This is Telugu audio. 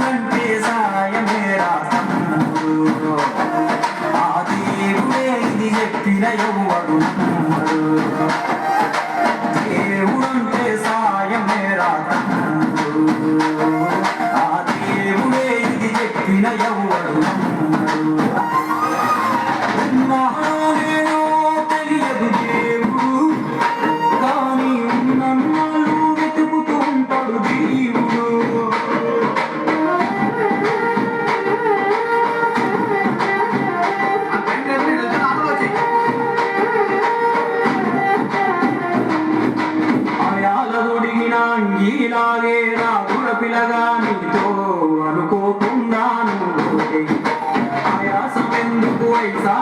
దేవుడంటే సాయమేరా తమ్ముడు ఆ దేవుడే ఇది చెప్పిన ఎవ్వడు నమ్మడు దేవుడంటే సాయమేరా తమ్ముడు ఆ దేవుడే ఇది చెప్పిన ఎవ్వడు నమ్మడు ఉన్నాడేనో తెలియదు దేవుడు కానీ ఉన్నన్నాళ్ళు వెతుకుతూ ఉంటాడు దేవుడు ఆయాలొడిగిన అంగీలాగే రాగుల పిలగా నీతో అనుకోకుండా నువ్వు ఆయాసం ఎందుకు ఐసా